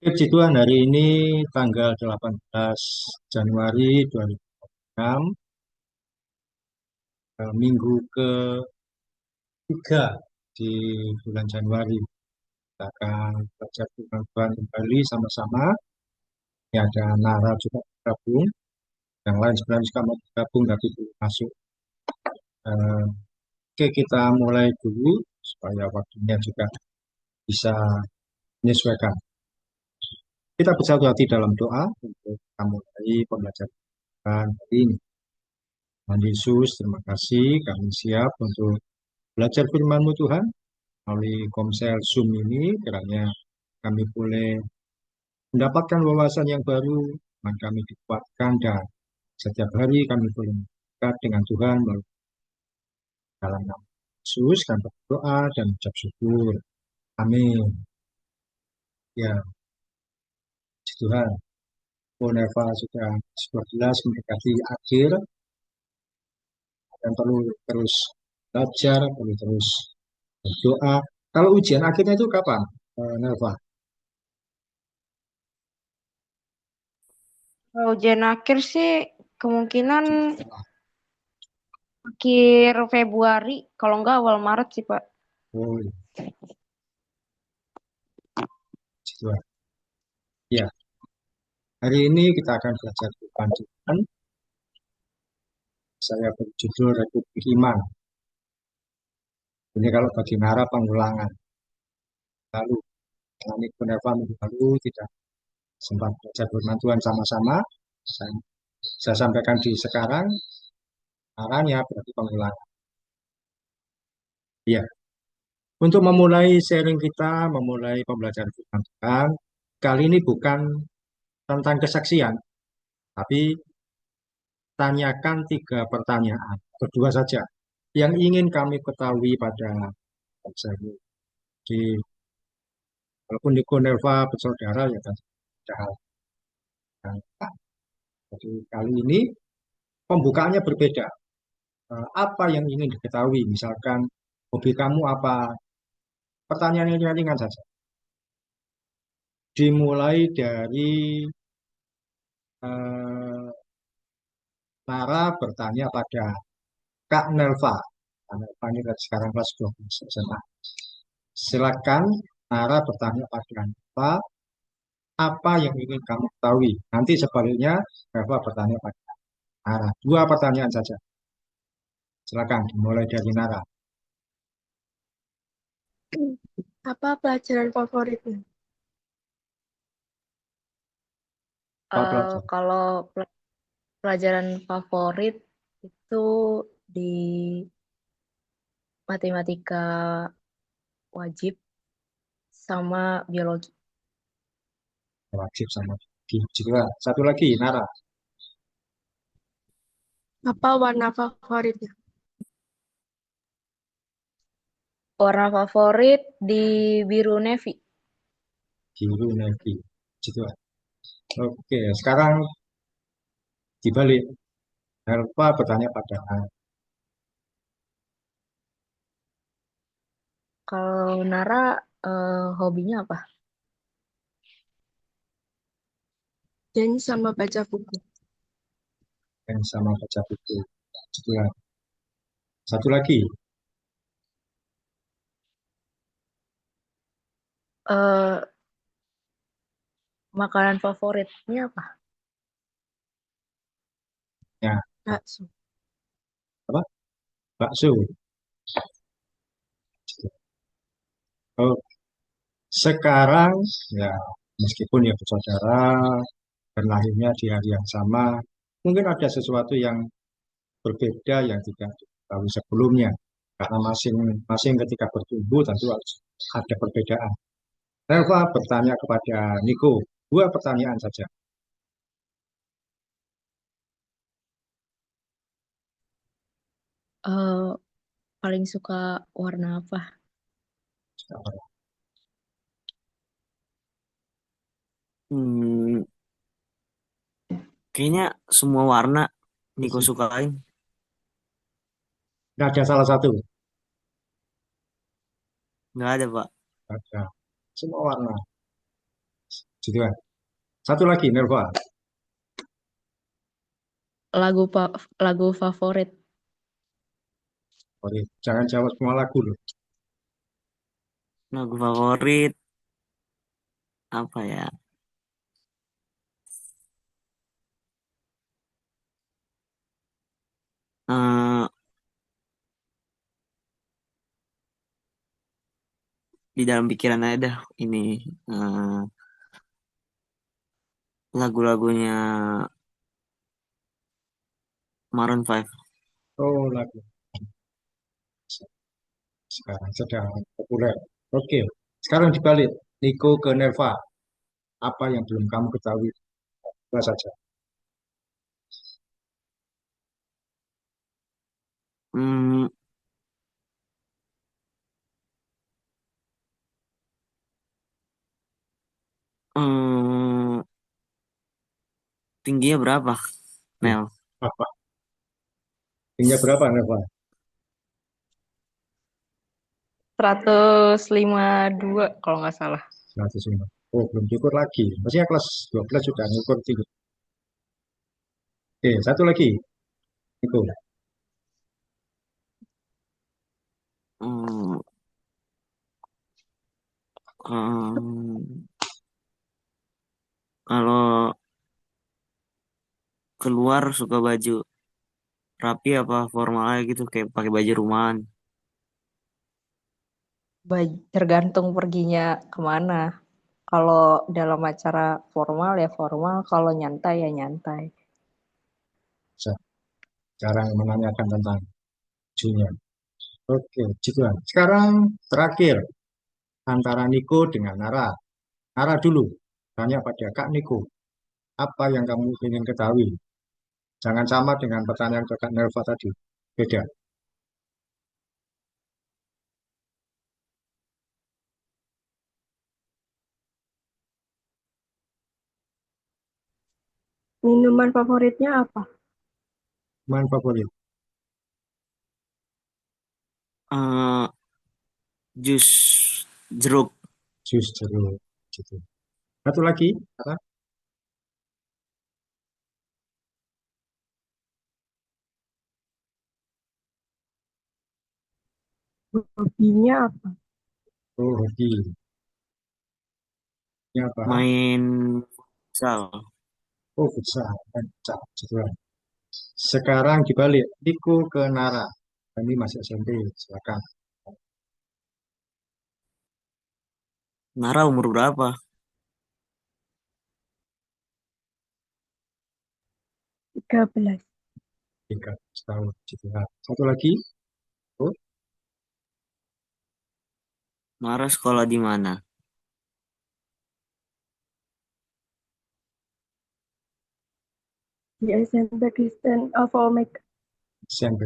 Puji Tuhan, hari ini tanggal 18 Januari 2006, minggu ketiga di bulan Januari. Kita akan belajar firman Tuhan kembali sama-sama. Ini ada Nara juga bergabung. Yang lain sebenarnya juga mau bergabung tapi belum masuk. Eh, Oke, kita mulai dulu supaya waktunya juga bisa menyesuaikan. Kita bersatu hati dalam doa untuk kita mulai pembelajaran hari ini. Tuhan Yesus, terima kasih kami siap untuk belajar firman-Mu Tuhan melalui Komsel Zoom ini. Kiranya kami boleh mendapatkan wawasan yang baru, dan kami dikuatkan dan setiap hari kami boleh dekat dengan Tuhan melalui dalam nama Yesus. Kami berdoa dan ucap syukur. Amin. Ya, puji Tuhan. Boneva sudah 11 mendekati akhir dan perlu terus belajar, perlu terus berdoa. Kalau ujian akhirnya itu kapan, Neva? Kalau ujian akhir sih kemungkinan akhir Februari, kalau enggak awal Maret sih, Pak. Oh, puji Tuhan. Ya, hari ini kita akan belajar tentang Tuhan. Saya berjudul Republik Iman. Ini kalau bagi Nara pengulangan. Lalu, kami Kuneva minggu lalu tidak sempat belajar firman Tuhan sama-sama. Saya, saya sampaikan di sekarang, arahnya berarti pengulangan. Ya, untuk memulai sharing kita, memulai pembelajaran firman Tuhan, kali ini bukan tentang kesaksian, tapi tanyakan 3 pertanyaan, berdua saja, yang ingin kami ketahui pada bangsa ini. Di walaupun di Kuneva bersaudara ya kan ada hal yang jadi kali ini pembukaannya berbeda. Apa yang ingin diketahui? Misalkan hobi kamu apa? Pertanyaan yang ringan saja. Dimulai dari eh, Nara bertanya pada Kak Nelva. Kak Nelva ini kan sekarang kelas 12 SMA. Silakan Nara bertanya pada Nelva, apa yang ingin kamu ketahui? Nanti sebaliknya Nelva bertanya pada Nara. 2 pertanyaan saja. Silakan dimulai dari Nara. Apa pelajaran favoritnya? Apa pelajaran? Kalau pelajaran favorit itu di matematika wajib sama biologi. Wajib sama juga. Satu lagi, Nara. Apa warna favoritnya? Warna favorit di biru navy. Biru navy. Juga. Oke, sekarang dibalik. Helva bertanya pada Nara. Kalau Nara hobinya apa? Dan sama baca buku. Yang sama baca buku. Juga. Satu lagi, eh Makanan favoritnya apa? ya, Bakso. apa? Bakso. Oh, sekarang, ya, meskipun ya bersaudara, dan lahirnya di hari yang sama, mungkin ada sesuatu yang berbeda yang tidak diketahui sebelumnya. Karena masing-masing ketika bertumbuh tentu harus ada perbedaan. Reva bertanya kepada Niko, 2 pertanyaan saja. eh Paling suka warna apa? Hmm, Kayaknya semua warna Niko sukain. Nggak ada salah satu. Nggak ada, Pak. Ada semua warna. Gitu kan. Satu lagi, Nerva. Lagu favorit. Oke, jangan jawab semua lagu loh. Lagu favorit apa ya? Eh, di dalam pikiran aja dah ini eh, lagu-lagunya Maroon 5. Oh, lagu sekarang sedang populer. Oke, sekarang dibalik. Niko ke Nerva. Apa yang belum kamu ketahui? Apa saja. Hmm, eh, tingginya berapa, Hmm. Nel? Apa? Tingginya berapa, Nerva? 152 kalau nggak salah. 105. Oh, belum cukur lagi. Maksudnya kelas 12 sudah ngukur tinggi. Oke, satu lagi. Niko. Hmm, em, kalau keluar suka baju rapi apa formal aja gitu kayak pakai baju rumahan. Tergantung perginya kemana. Kalau dalam acara formal ya formal, kalau nyantai ya nyantai. Jarang menanyakan tentang bajunya. Oke, gitu kan. Sekarang terakhir antara Niko dengan Nara. Nara dulu. Tanya pada Kak Niko. Apa yang kamu ingin ketahui? Jangan sama dengan pertanyaan ke Kak Nelva tadi. Beda. Minuman favoritnya apa? Main favorit. eh Jus jeruk. Jus jeruk. Gitu. Satu lagi. Apa? Hobinya apa? Oh, hobi. Ini apa? Main futsal. Oh, futsal. Futsal. Gitu kan. Sekarang dibalik. Niko ke Nara. Ini masih SMP. Silakan. Nara umur berapa? 13. 13 tahun. Gitu kan. Satu lagi. Oh, Nara sekolah di mana? Di SMP Kristen of Omega. SMP.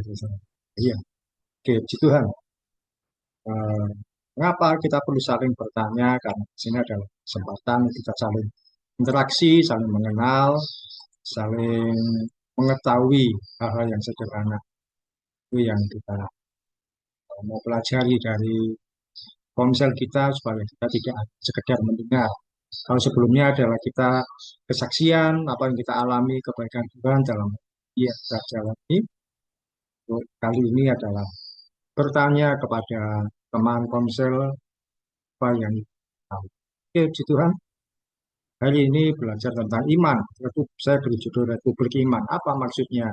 Iya. Oke, gitu kan. Eh, Mengapa kita perlu saling bertanya? Karena di sini adalah kesempatan kita saling interaksi, saling mengenal, saling mengetahui hal-hal yang sederhana. Itu yang kita mau pelajari dari ponsel kita supaya kita tidak sekedar mendengar. Kalau sebelumnya adalah kita kesaksian apa yang kita alami kebaikan Tuhan dalam yang kita jalani. Kali ini adalah bertanya kepada teman ponsel apa yang tahu. Oke, puji Tuhan. Hari ini belajar tentang iman. Saya beri judul Republik Iman. Apa maksudnya?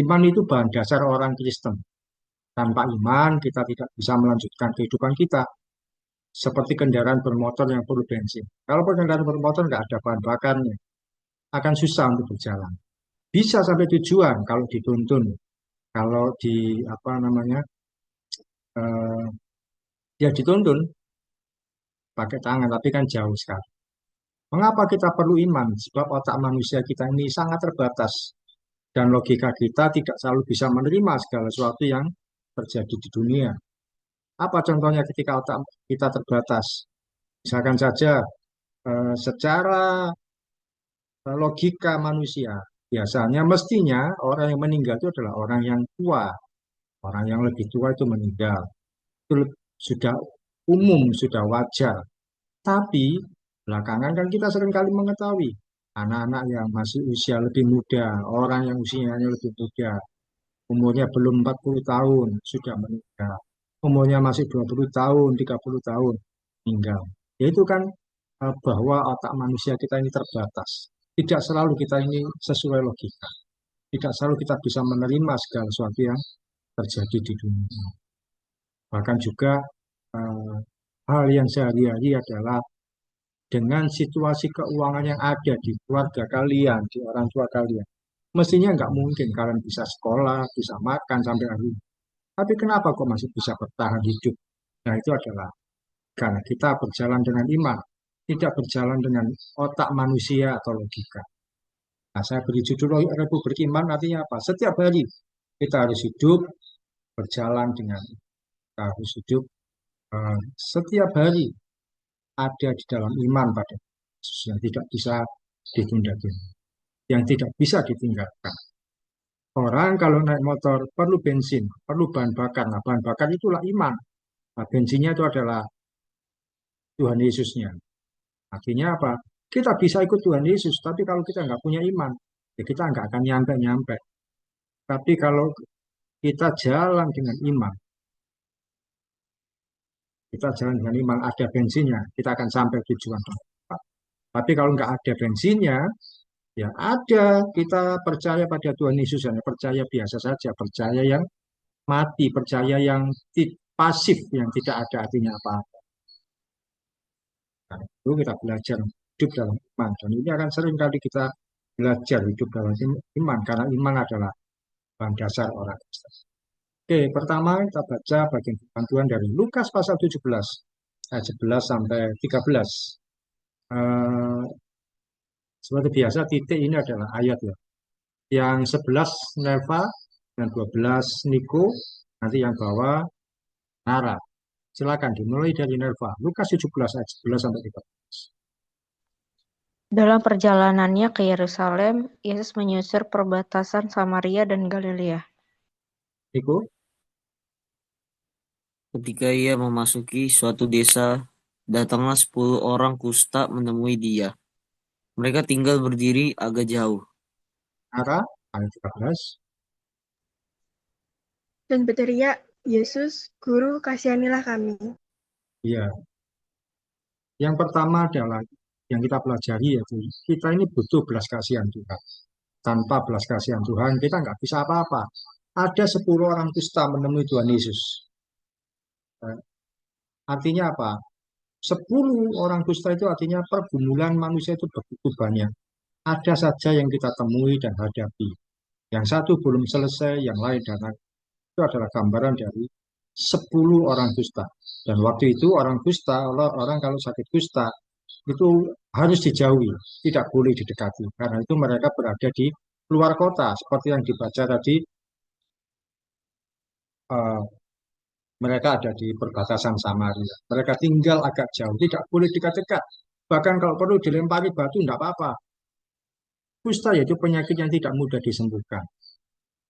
Iman itu bahan dasar orang Kristen. Tanpa iman, kita tidak bisa melanjutkan kehidupan kita. Seperti kendaraan bermotor yang perlu bensin. Kalau kendaraan bermotor nggak ada bahan bakarnya, akan susah untuk berjalan. Bisa sampai tujuan kalau dituntun, kalau di apa namanya, eh, ya dituntun pakai tangan, tapi kan jauh sekali. Mengapa kita perlu iman? Sebab otak manusia kita ini sangat terbatas dan logika kita tidak selalu bisa menerima segala sesuatu yang terjadi di dunia. Apa contohnya ketika otak kita terbatas? Misalkan saja secara logika manusia, biasanya mestinya orang yang meninggal itu adalah orang yang tua. Orang yang lebih tua itu meninggal. Itu sudah umum, sudah wajar. Tapi Belakangan kan kita seringkali mengetahui anak-anak yang masih usia lebih muda, orang yang usianya lebih muda, umurnya belum 40 tahun, sudah meninggal. Umurnya masih 20 tahun, 30 tahun, meninggal. Yaitu kan bahwa otak manusia kita ini terbatas. Tidak selalu kita ini sesuai logika. Tidak selalu kita bisa menerima segala sesuatu yang terjadi di dunia. Bahkan juga eh, hal yang sehari-hari adalah dengan situasi keuangan yang ada di keluarga kalian, di orang tua kalian. Mestinya nggak mungkin kalian bisa sekolah, bisa makan sampai hari ini. Tapi kenapa kok masih bisa bertahan hidup? Nah itu adalah karena kita berjalan dengan iman, tidak berjalan dengan otak manusia atau logika. Nah saya beri judul Republik Iman artinya apa? Setiap hari kita harus hidup berjalan dengan kita harus hidup setiap hari ada di dalam iman pada Yesus yang tidak bisa ditunda-tunda, yang tidak bisa ditinggalkan. Orang kalau naik motor perlu bensin, perlu bahan bakar. Nah, bahan bakar itulah iman. Nah, bensinnya itu adalah Tuhan Yesusnya. Artinya apa? Kita bisa ikut Tuhan Yesus, tapi kalau kita nggak punya iman, ya kita nggak akan nyampe-nyampe. Tapi kalau kita jalan dengan iman, kita jalan dengan iman, ada bensinnya, kita akan sampai tujuan. Tapi kalau nggak ada bensinnya, ya ada, kita percaya pada Tuhan Yesus, hanya percaya biasa saja, percaya yang mati, percaya yang pasif, yang tidak ada artinya apa-apa. Nah, itu kita belajar hidup dalam iman. Dan ini akan sering kali kita belajar hidup dalam iman, karena iman adalah bahan dasar orang Kristen. Oke, pertama kita baca bagian firman Tuhan dari Lukas pasal 17, ayat 11 sampai 13. Eh, Seperti biasa, titik ini adalah ayat ya. Yang 11 Neva dan 12 Niko, nanti yang bawah Nara. Silakan dimulai dari Neva. Lukas 17 ayat 11 sampai 13. Dalam perjalanannya ke Yerusalem, Yesus menyusur perbatasan Samaria dan Galilea. Niko, Ketika ia memasuki suatu desa, datanglah 10 orang kusta menemui dia. Mereka tinggal berdiri agak jauh. Nara, ayat 13. Dan berteriak, Yesus, Guru, kasihanilah kami. Iya. Yang pertama adalah yang kita pelajari yaitu kita ini butuh belas kasihan Tuhan. Tanpa belas kasihan Tuhan kita nggak bisa apa-apa. Ada 10 orang kusta menemui Tuhan Yesus. Artinya apa? 10 orang kusta itu artinya pergumulan manusia itu begitu banyak. Ada saja yang kita temui dan hadapi. Yang satu belum selesai, yang lain dan lain. Itu adalah gambaran dari 10 orang kusta. Dan waktu itu orang kusta, orang kalau sakit kusta, itu harus dijauhi, tidak boleh didekati. Karena itu mereka berada di luar kota, seperti yang dibaca tadi, eh, mereka ada di perbatasan Samaria. Mereka tinggal agak jauh, tidak boleh dekat-dekat. Bahkan kalau perlu dilempari batu, tidak apa-apa. Kusta yaitu penyakit yang tidak mudah disembuhkan.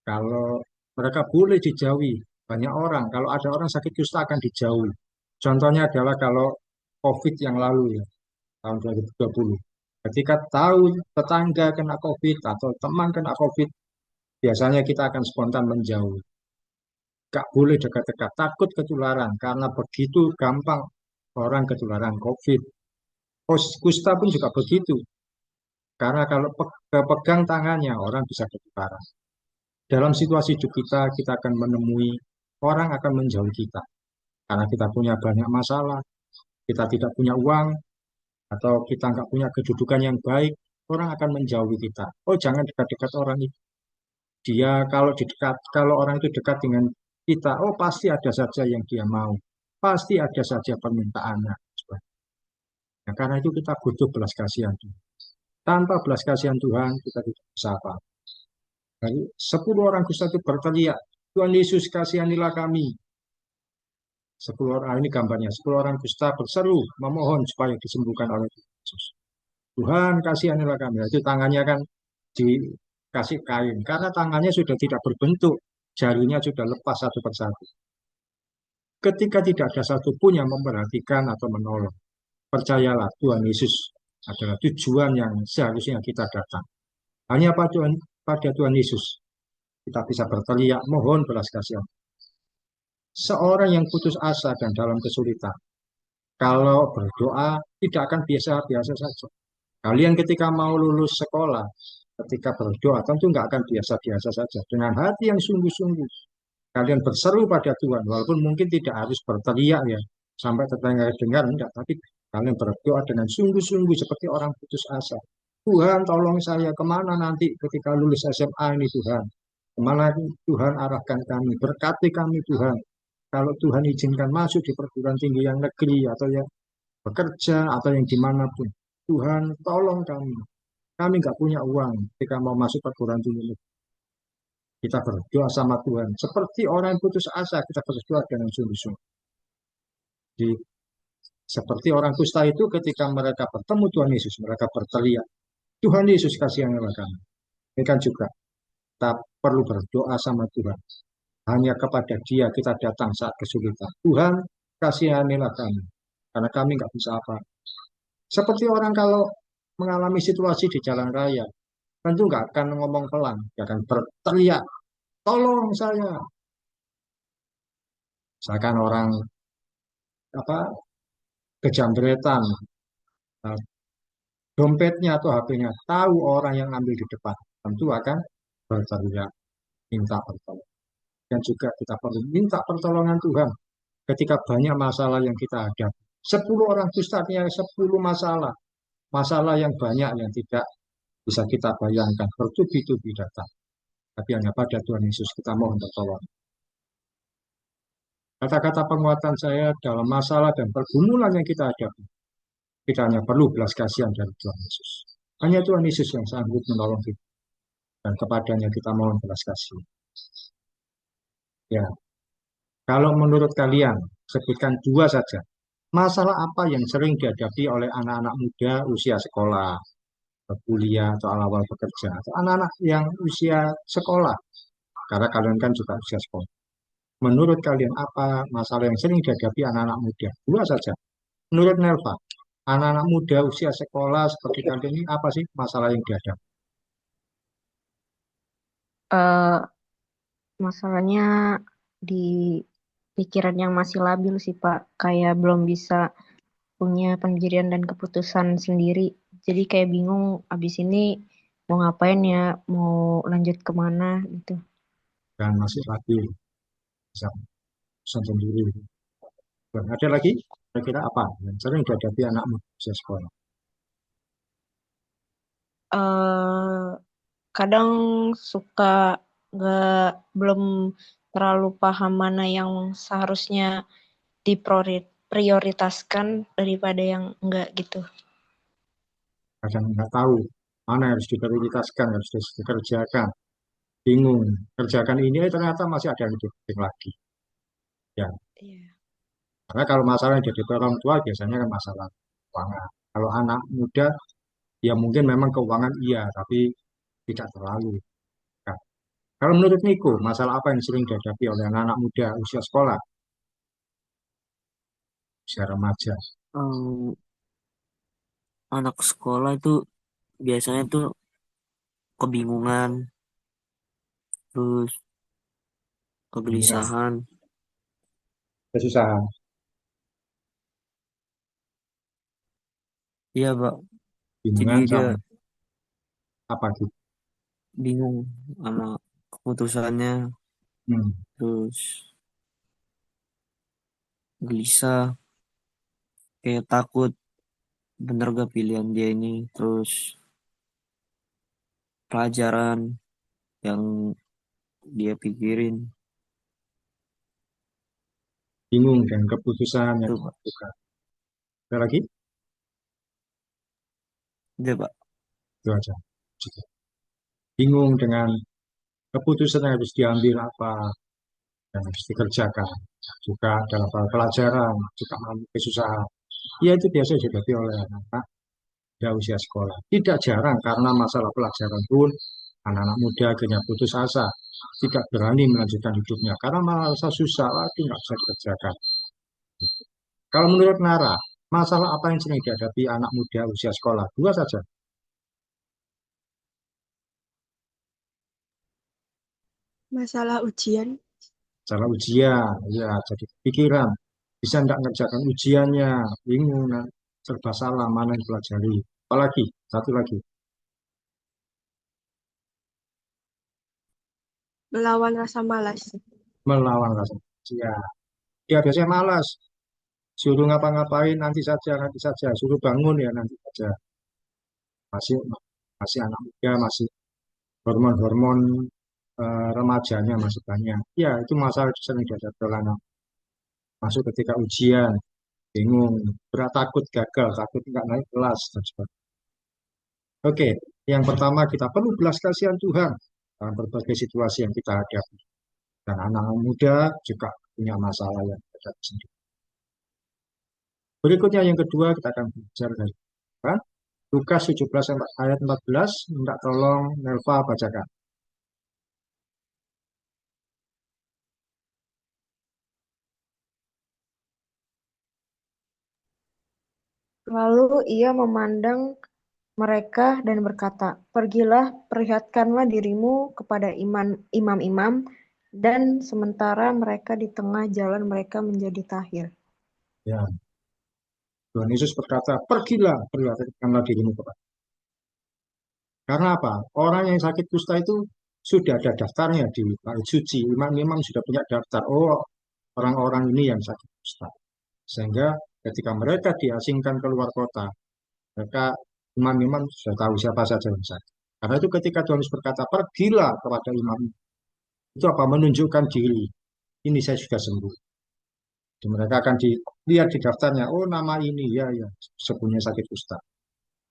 Kalau mereka boleh dijauhi, banyak orang. Kalau ada orang sakit kusta akan dijauhi. Contohnya adalah kalau COVID yang lalu ya, tahun 2020. Ketika tahu tetangga kena COVID atau teman kena COVID, biasanya kita akan spontan menjauh. Gak boleh dekat-dekat, takut ketularan karena begitu gampang orang ketularan COVID. Kusta pun juga begitu, karena kalau pegang tangannya orang bisa ketularan. Dalam situasi hidup kita akan menemui orang akan menjauhi kita karena kita punya banyak masalah, kita tidak punya uang, atau kita nggak punya kedudukan yang baik, orang akan menjauhi kita. Oh, jangan dekat-dekat orang itu. Dia kalau orang itu dekat dengan kita, oh pasti ada saja yang dia mau. Pasti ada saja permintaannya. Nah, karena itu kita butuh belas kasihan Tuhan. Tanpa belas kasihan Tuhan, kita tidak bisa apa. Jadi 10 orang kusta itu berteriak, Tuhan Yesus kasihanilah kami. 10 orang, ini gambarnya, 10 orang kusta berseru, memohon supaya disembuhkan oleh Yesus. Tuhan kasihanilah kami. Itu tangannya kan dikasih kain. Karena tangannya sudah tidak berbentuk. Jarinya sudah lepas satu persatu. Ketika tidak ada satupun yang memperhatikan atau menolong. percayalah Tuhan Yesus adalah tujuan yang seharusnya kita datang. Hanya pada Tuhan Yesus kita bisa berteriak mohon belas kasihan. Seorang yang putus asa dan dalam kesulitan, kalau berdoa tidak akan biasa-biasa saja. Kalian ketika mau lulus sekolah, ketika berdoa tentu nggak akan biasa-biasa saja. Dengan hati yang sungguh-sungguh, kalian berseru pada Tuhan, walaupun mungkin tidak harus berteriak ya, sampai tetangga dengar, enggak. Tapi kalian berdoa dengan sungguh-sungguh seperti orang putus asa. Tuhan tolong saya, kemana nanti ketika lulus SMA ini Tuhan? Kemana Tuhan arahkan kami? Berkati kami Tuhan. Kalau Tuhan izinkan masuk di perguruan tinggi yang negeri atau yang bekerja atau yang dimanapun. Tuhan tolong kami. Kami nggak punya uang ketika mau masuk perguruan tinggi. Kita berdoa sama Tuhan. Seperti orang yang putus asa, kita berdoa dengan sungguh-sungguh. Jadi, seperti orang kusta itu ketika mereka bertemu Tuhan Yesus, mereka berteriak, Tuhan Yesus kasihanilah kami. Ini kan juga kita perlu berdoa sama Tuhan. Hanya kepada Dia kita datang saat kesulitan. Tuhan kasihanilah kami. Karena kami nggak bisa apa. Seperti orang kalau mengalami situasi di jalan raya, tentu nggak akan ngomong pelan, dia akan berteriak, tolong saya. Misalkan orang apa kejamretan, nah, dompetnya atau HP-nya, tahu orang yang ambil di depan, tentu akan berteriak, minta pertolongan. Dan juga kita perlu minta pertolongan Tuhan ketika banyak masalah yang kita hadapi. 10 orang dusta artinya 10 masalah. Masalah yang banyak yang tidak bisa kita bayangkan bertubi-tubi datang. Tapi hanya pada Tuhan Yesus kita mohon pertolongan. Kata-kata penguatan saya dalam masalah dan pergumulan yang kita hadapi. Kita hanya perlu belas kasihan dari Tuhan Yesus. Hanya Tuhan Yesus yang sanggup menolong kita. Dan kepadanya kita mohon belas kasihan. Ya, kalau menurut kalian, sebutkan 2 saja. Masalah apa yang sering dihadapi oleh anak-anak muda usia sekolah, kuliah, atau awal bekerja, atau anak-anak yang usia sekolah? Karena kalian kan juga usia sekolah. Menurut kalian apa masalah yang sering dihadapi anak-anak muda? 2 saja. Menurut Nelva, anak-anak muda usia sekolah seperti kalian ini apa sih masalah yang dihadapi? Eh, Masalahnya di pikiran yang masih labil sih Pak, kayak belum bisa punya pendirian dan keputusan sendiri. Jadi kayak bingung abis ini mau ngapain ya, mau lanjut kemana gitu. Dan masih lagi bisa pesan sendiri. Dan ada lagi kira-kira apa yang sering dihadapi anak muda usia sekolah? eh Kadang suka nggak belum terlalu paham mana yang seharusnya diprioritaskan daripada yang enggak gitu. Kadang nggak tahu mana yang harus diprioritaskan, harus dikerjakan. Bingung, kerjakan ini ternyata masih ada yang penting lagi. Ya, Iya. karena kalau masalah yang jadi orang tua biasanya kan masalah keuangan. Kalau anak muda ya mungkin memang keuangan iya, tapi tidak terlalu. Nah, kalau menurut Niko, masalah apa yang sering dihadapi oleh anak-anak muda usia sekolah, usia remaja? Eh, Anak sekolah itu biasanya tuh kebingungan, terus Bingungan, kegelisahan. kesusahan, Iya, Pak. Jadi bingungan dia sama apa gitu. bingung sama keputusannya, Hmm, terus gelisah, kayak takut bener gak pilihan dia ini, terus pelajaran yang dia pikirin bingung dan keputusan yang itu, Pak. ditentukan. Ada lagi? Itu, Pak. Itu aja. Cukup. Bingung dengan keputusan yang harus diambil apa yang harus dikerjakan. Juga dalam hal pelajaran, juga mengalami kesusahan. Ya itu biasa dihadapi oleh anak-anak pada usia sekolah. Tidak jarang karena masalah pelajaran pun anak-anak muda akhirnya putus asa, tidak berani melanjutkan hidupnya karena merasa susah, waduh nggak bisa dikerjakan. Kalau menurut Nara, Masalah apa yang sering dihadapi anak muda usia sekolah? Dua saja. Masalah ujian. Masalah ujian, ya jadi pikiran. Bisa tidak ngerjakan ujiannya, bingung, nah, serba salah, mana yang pelajari. Apalagi, satu lagi, Melawan rasa malas. melawan rasa ujian. Ya biasanya malas, suruh ngapa-ngapain nanti saja, suruh bangun ya nanti saja. Masih masih anak muda, masih hormon-hormon remajanya masih banyak. Ya itu masalah sering dihadapi oleh anak. Masuk ketika ujian, bingung, berat takut gagal, takut nggak naik kelas dan sebagainya. Oke, yang pertama kita perlu belas kasihan Tuhan dalam berbagai situasi yang kita hadapi. Dan anak muda juga punya masalah yang berbeda sendiri. Berikutnya yang kedua kita akan belajar dari Tuhan. Lukas 17 ayat 14, minta tolong Nelva bacakan. Lalu ia memandang mereka dan berkata, "Pergilah, perlihatkanlah dirimu kepada imam-imam, dan sementara mereka di tengah jalan mereka menjadi tahir." Ya, Tuhan Yesus berkata, pergilah, perlihatkanlah dirimu kepada. Karena apa? Orang yang sakit kusta itu sudah ada daftarnya di bait suci. Imam-imam sudah punya daftar. Oh, orang-orang ini yang sakit kusta. Sehingga ketika mereka diasingkan keluar kota, mereka imam-imam sudah tahu siapa saja yang sakit. Karena itu ketika Tuhan Yesus berkata, pergilah kepada imam. Itu apa? Menunjukkan diri. Ini saya sudah sembuh. Jadi mereka akan dilihat di daftarnya. Oh, nama ini. Ya, ya. Sepunya sakit kusta.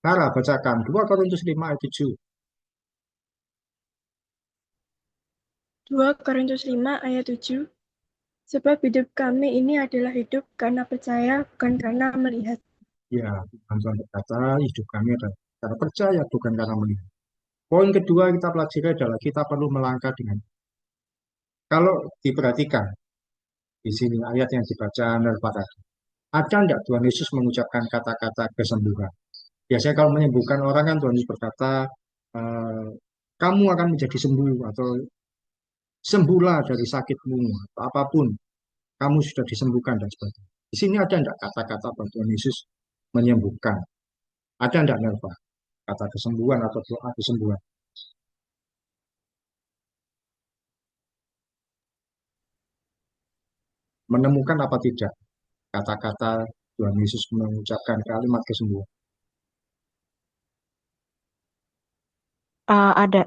Nara, bacakan. 2 Korintus 5 ayat 7. 2 Korintus 5 ayat 7. Sebab hidup kami ini adalah hidup karena percaya, bukan karena melihat. Ya, Tuhan berkata, hidup kami adalah karena percaya, bukan karena melihat. Poin kedua kita pelajari adalah kita perlu melangkah dengan. Kalau diperhatikan, di sini ayat yang dibaca daripada ada tidak Tuhan Yesus mengucapkan kata-kata kesembuhan? Biasanya kalau menyembuhkan orang kan Tuhan Yesus berkata, eh, kamu akan menjadi sembuh atau sembuhlah dari sakitmu atau apapun, kamu sudah disembuhkan dan sebagainya. Di sini ada tidak kata-kata bahwa Tuhan Yesus menyembuhkan? Ada tidak Nerva? Kata kesembuhan atau doa kesembuhan? Menemukan apa tidak kata-kata Tuhan Yesus mengucapkan kalimat kesembuhan? Ada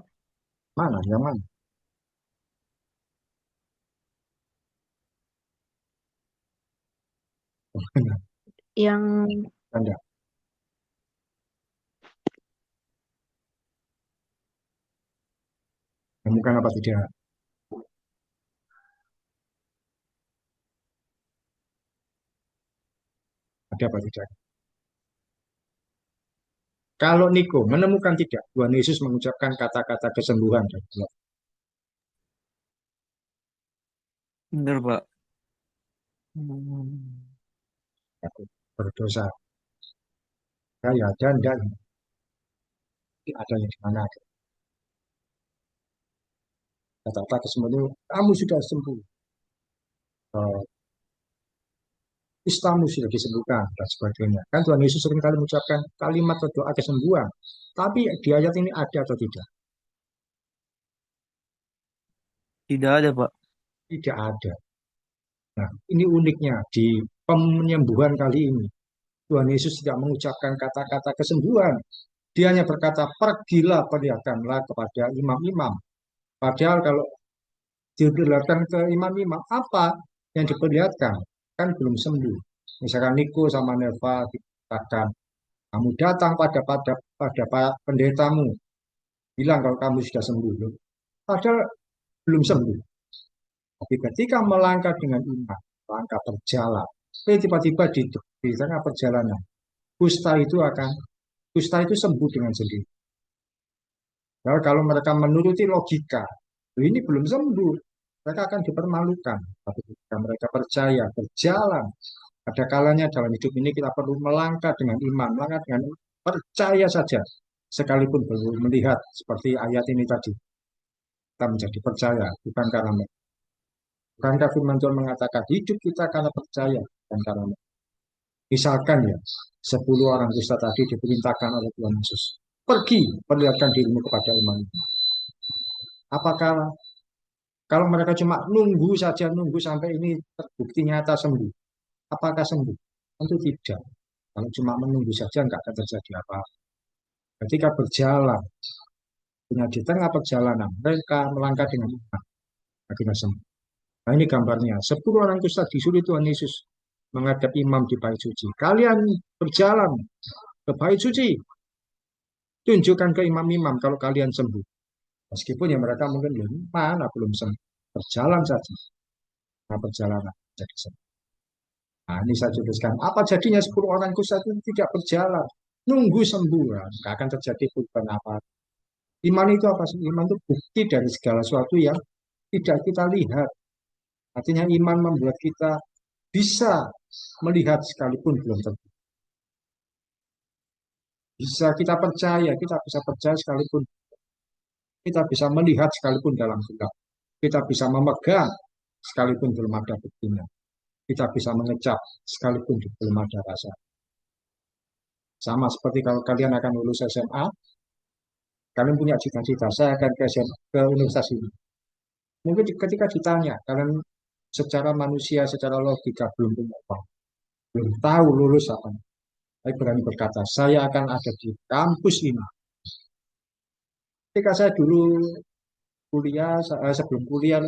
Mana? Yang mana? yang Anda menemukan apa tidak? Ada apa tidak? Kalau Niko menemukan tidak, Tuhan Yesus mengucapkan kata-kata kesembuhan dan Bener, Pak. Hmm. aku berdosa. Saya dan ada yang di mana? Kata-kata kesembuhan itu, kamu sudah sembuh. Istamu sudah disembuhkan dan sebagainya. Kan Tuhan Yesus seringkali mengucapkan kalimat atau doa kesembuhan. Tapi di ayat ini ada atau tidak? Tidak ada, Pak. Tidak ada. Nah, ini uniknya di penyembuhan kali ini. Tuhan Yesus tidak mengucapkan kata-kata kesembuhan. Dia hanya berkata, pergilah perlihatkanlah kepada imam-imam. Padahal kalau diperlihatkan ke imam-imam, apa yang diperlihatkan? Kan belum sembuh. Misalkan Niko sama Neva dikatakan, kamu datang pada pendetamu, bilang kalau kamu sudah sembuh. Padahal belum sembuh. Tapi ketika melangkah dengan iman, langkah berjalan, tiba-tiba di tengah perjalanan, kusta itu sembuh dengan sendiri. Nah, kalau mereka menuruti logika, ini belum sembuh, mereka akan dipermalukan. Tapi ketika mereka percaya, berjalan, Ada kalanya dalam hidup ini kita perlu melangkah dengan iman, melangkah dengan percaya saja. Sekalipun belum melihat seperti ayat ini tadi, kita menjadi percaya, bukan karena bukankah firman Tuhan mengatakan hidup kita karena percaya, bukan karena misalkan ya, 10 orang dusta tadi diperintahkan oleh Tuhan Yesus. Pergi, perlihatkan dirimu kepada imam. Apakah kalau mereka cuma nunggu saja, nunggu sampai ini terbukti nyata sembuh, apakah sembuh? Tentu tidak. Kalau cuma menunggu saja nggak akan terjadi apa-apa. Ketika berjalan, punya di tengah perjalanan, mereka melangkah dengan iman, akhirnya sembuh. Nah ini gambarnya, 10 orang kusta disuruh Tuhan Yesus menghadap imam di bait suci. Kalian berjalan ke bait suci, tunjukkan ke imam-imam kalau kalian sembuh. Meskipun ya mereka mungkin belum mana belum sembuh, berjalan saja. Nah perjalanan jadi sembuh. Nah ini saya jelaskan, apa jadinya 10 orang kusta itu tidak berjalan, nunggu sembuh, nggak akan terjadi perubahan apa. Iman itu apa sih? Iman itu bukti dari segala sesuatu yang tidak kita lihat. Artinya iman membuat kita bisa melihat sekalipun belum tentu. Bisa kita percaya, kita bisa percaya sekalipun kita bisa melihat sekalipun dalam gelap. Kita bisa memegang sekalipun belum ada buktinya. Kita bisa mengecap sekalipun belum ada rasa. Sama seperti kalau kalian akan lulus SMA, kalian punya cita-cita, saya akan ke SMA, ke universitas ini. Mungkin ketika ditanya, kalian secara manusia, secara logika belum punya uang, belum tahu lulus apa. Saya berani berkata, saya akan ada di kampus ini. Ketika saya dulu kuliah, sebelum kuliah,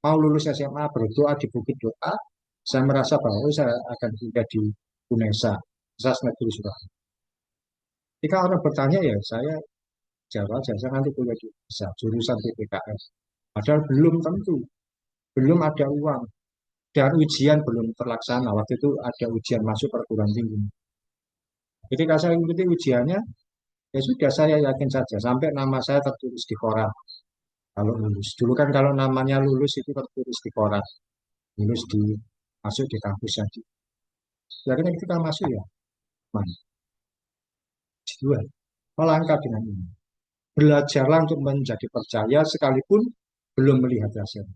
mau lulus SMA, berdoa di Bukit Doa, saya merasa bahwa saya akan kuliah di UNESA, Universitas Negeri Surabaya. Ketika orang bertanya ya, saya jawab aja, saya nanti kuliah di UNESA, jurusan PPKN. Padahal belum tentu, belum ada uang, dan ujian belum terlaksana. Waktu itu ada ujian masuk perguruan tinggi. Ketika saya ikuti ujiannya, ya sudah saya yakin saja sampai nama saya tertulis di koran kalau lulus. Dulu kan kalau namanya lulus itu tertulis di koran, lulus di masuk di kampus yang di. Ya akhirnya kita masuk ya, man. Dua, melangkah dengan ini. Belajarlah untuk menjadi percaya sekalipun belum melihat hasil.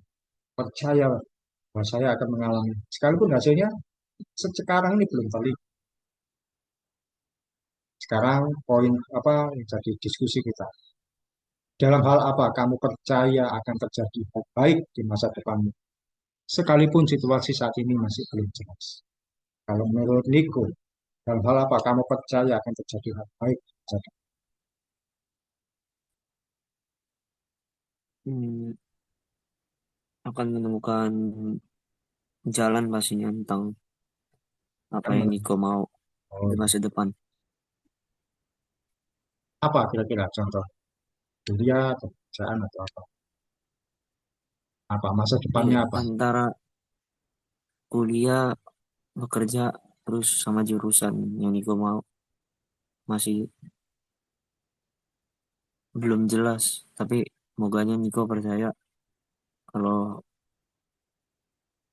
Percaya bahwa saya akan mengalami. Sekalipun hasilnya sekarang ini belum terlihat. Sekarang poin apa yang jadi diskusi kita. Dalam hal apa kamu percaya akan terjadi hal baik di masa depanmu? Sekalipun situasi saat ini masih belum jelas. Kalau menurut Niko, dalam hal apa kamu percaya akan terjadi hal baik? Hmm, akan menemukan jalan pastinya tentang apa yang Niko mau Oh, di masa depan. apa kira-kira contoh kuliah atau pekerjaan atau apa? Apa masa depannya Iya, apa? antara kuliah, bekerja, terus sama jurusan yang Niko mau masih belum jelas. Tapi moganya Niko percaya kalau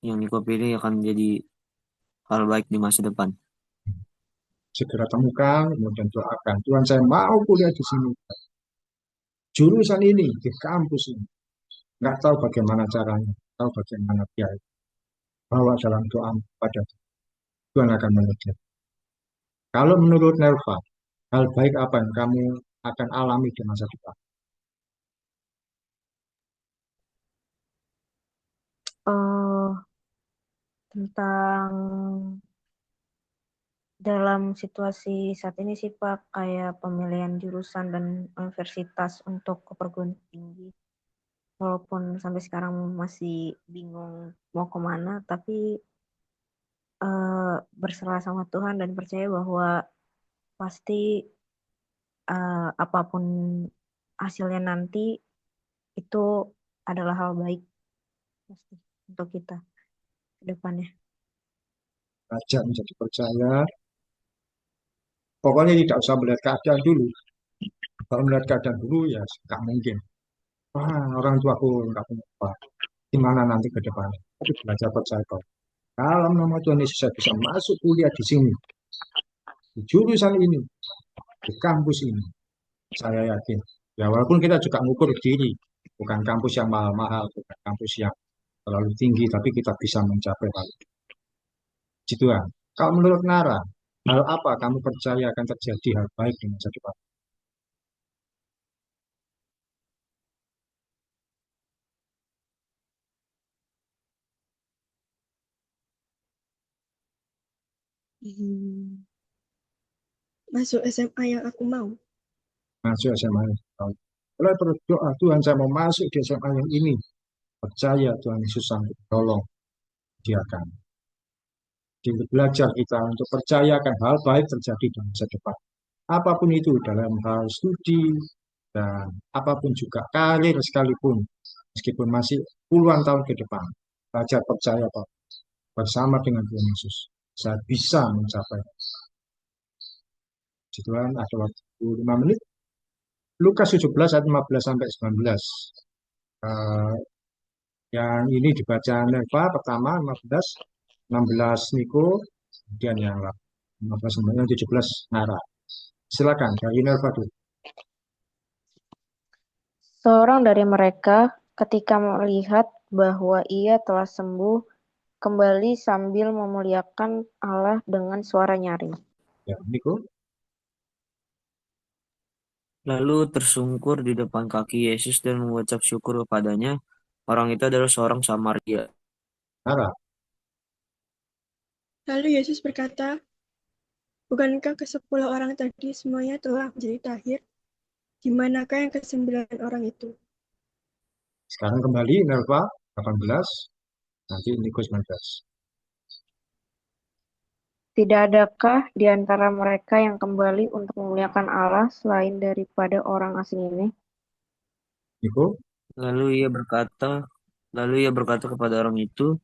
yang Niko pilih akan jadi hal baik di masa depan. Segera temukan, kemudian doakan. Tuhan saya mau kuliah di sini. Jurusan ini, di kampus ini. Nggak tahu bagaimana caranya, tahu bagaimana biaya. Bawa dalam doa pada Tuhan akan menyediakan. Kalau menurut Nelva, hal baik apa yang kamu akan alami di masa depan? eh tentang dalam situasi saat ini sih Pak, kayak pemilihan jurusan dan universitas untuk ke perguruan tinggi. Walaupun sampai sekarang masih bingung mau kemana, tapi berserah sama Tuhan dan percaya bahwa pasti apapun hasilnya nanti itu adalah hal baik pasti untuk kita ke depannya. Belajar menjadi percaya. Pokoknya tidak usah melihat keadaan dulu. Kalau melihat keadaan dulu ya nggak mungkin. Wah, orang tuaku nggak punya apa. Gimana nanti ke depannya? Tapi belajar percaya kok. Kalau nama Tuhan Yesus saya bisa masuk kuliah di sini, di jurusan ini, di kampus ini, saya yakin. Ya walaupun kita juga mengukur diri, bukan kampus yang mahal-mahal, bukan kampus yang terlalu tinggi, tapi kita bisa mencapai hal itu. Tuhan. Kalau menurut Nara, hal apa kamu percaya akan terjadi hal baik di masa depan? Hmm, Masuk SMA yang aku mau. Masuk SMA yang tahu. Mulai berdoa, Tuhan saya mau masuk di SMA yang ini. Percaya Tuhan Yesus sanggup tolong dia akan. Jadi belajar kita untuk percayakan hal baik terjadi di masa depan. Apapun itu dalam hal studi dan apapun juga karir sekalipun. Meskipun masih puluhan tahun ke depan. Belajar percaya Pak, bersama dengan Tuhan Yesus. Saya bisa mencapai. Tuhan ada waktu 5 menit. Lukas 17 ayat 15 sampai 19. Eh, yang ini dibaca Neva pertama 15, 16 Niko, kemudian yang 15 yang 17 Nara. Silakan dari Neva dulu. Seorang dari mereka, ketika melihat bahwa ia telah sembuh, kembali sambil memuliakan Allah dengan suara nyaring. Ya, Niko. Lalu tersungkur di depan kaki Yesus dan mengucap syukur kepadanya. Orang itu adalah seorang Samaria. Nara. Lalu Yesus berkata, bukankah ke-10 orang tadi semuanya telah menjadi tahir? Di manakah yang ke-9 orang itu? Sekarang kembali Neva 18, nanti Niko 19. Tidak adakah di antara mereka yang kembali untuk memuliakan Allah selain daripada orang asing ini? Niko. Lalu ia berkata kepada orang itu,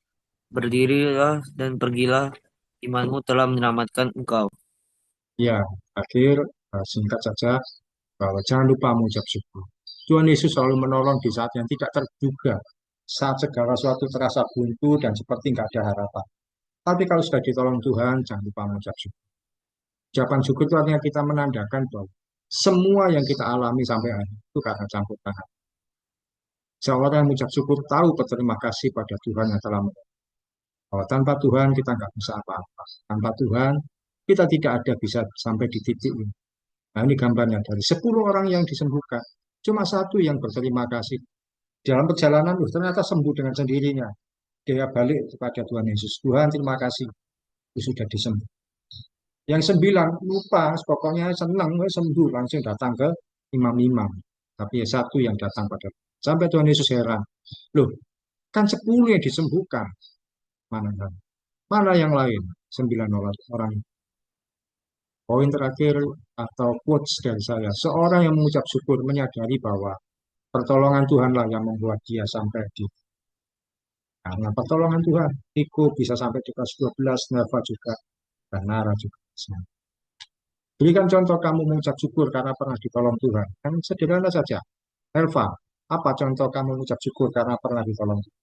berdirilah dan pergilah, imanmu telah menyelamatkan engkau. Ya, akhir singkat saja bahwa jangan lupa mengucap syukur. Tuhan Yesus selalu menolong di saat yang tidak terduga, saat segala sesuatu terasa buntu dan seperti nggak ada harapan. Tapi kalau sudah ditolong Tuhan, jangan lupa mengucap syukur. Ucapan syukur itu artinya kita menandakan bahwa semua yang kita alami sampai hari itu karena campur tangan. Seorang yang mengucap syukur tahu berterima kasih pada Tuhan yang telah menolong. Bahwa tanpa Tuhan kita nggak bisa apa-apa. Tanpa Tuhan kita tidak ada bisa sampai di titik ini. Nah ini gambarnya dari 10 orang yang disembuhkan. Cuma satu yang berterima kasih. Dalam perjalanan, ternyata sembuh dengan sendirinya. Dia balik kepada Tuhan Yesus. Tuhan terima kasih. Itu sudah disembuh. Yang 9 lupa, pokoknya senang, sembuh. Langsung datang ke imam-imam. Tapi satu yang datang pada. Sampai Tuhan Yesus heran. Loh, kan 10 yang disembuhkan. Mana yang? Mana yang lain? 9 orang. Poin terakhir atau quotes dari saya. Seorang yang mengucap syukur menyadari bahwa pertolongan Tuhanlah yang membuat dia sampai di karena pertolongan Tuhan. Iko bisa sampai di kelas 12, Neva juga, dan Nara juga. Berikan contoh kamu mengucap syukur karena pernah ditolong Tuhan. Kan sederhana saja. Elva, apa contoh kamu mengucap syukur karena pernah ditolong Tuhan?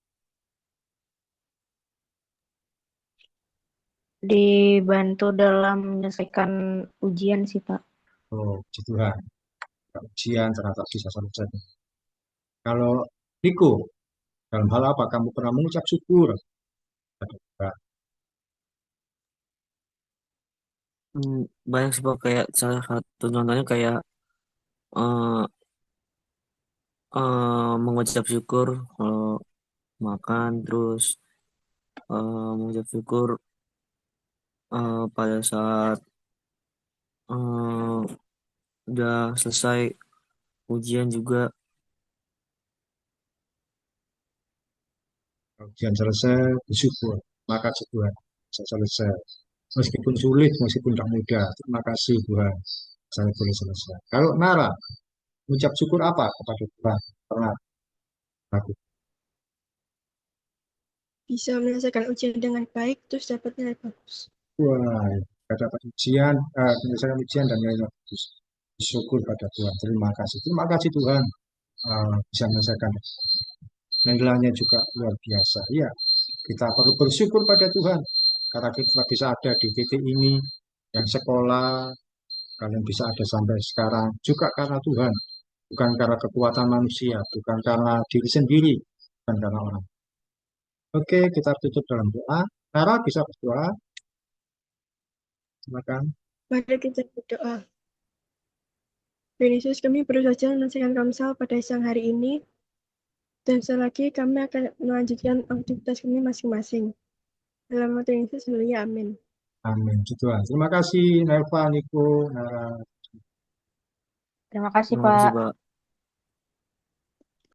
Dibantu dalam menyelesaikan ujian sih, Pak. Oh, puji Tuhan. Ujian ternyata bisa selesai. Kalau Niko, dalam hal apa kamu pernah mengucap syukur? Banyak sih Pak, kayak salah satu contohnya kayak eh, mengucap syukur kalau makan, terus mengucap syukur pada saat eh, udah selesai ujian juga. Ujian selesai, bersyukur. Maka Tuhan, saya selesai. Meskipun sulit, meskipun tidak mudah. Terima kasih Tuhan, saya boleh selesai. Kalau Nara, ucap syukur apa kepada Tuhan? Pernah aku. Bisa menyelesaikan ujian dengan baik, terus dapat nilai bagus. Wah, kita dapat ujian, menyelesaikan ujian dan nilainya bagus. Bersyukur pada Tuhan. Terima kasih. Terima kasih Tuhan bisa menyelesaikan. Nilainya juga luar biasa. Ya, Kita perlu bersyukur pada Tuhan karena kita bisa ada di titik ini, yang sekolah, kalian bisa ada sampai sekarang juga karena Tuhan, bukan karena kekuatan manusia, bukan karena diri sendiri, bukan karena orang. Oke, kita tutup dalam doa. Nara bisa berdoa. Silakan. Mari kita berdoa. Tuhan Yesus, kami baru saja menyelesaikan kamsal pada siang hari ini, dan selagi kami akan melanjutkan aktivitas kami masing-masing. Dalam nama Tuhan Yesus, haleluya, amin. Amin. Tuhan. Terima kasih, Nelva, Niko, Nara. Terima kasih, Terima kasih, Pak. Pak.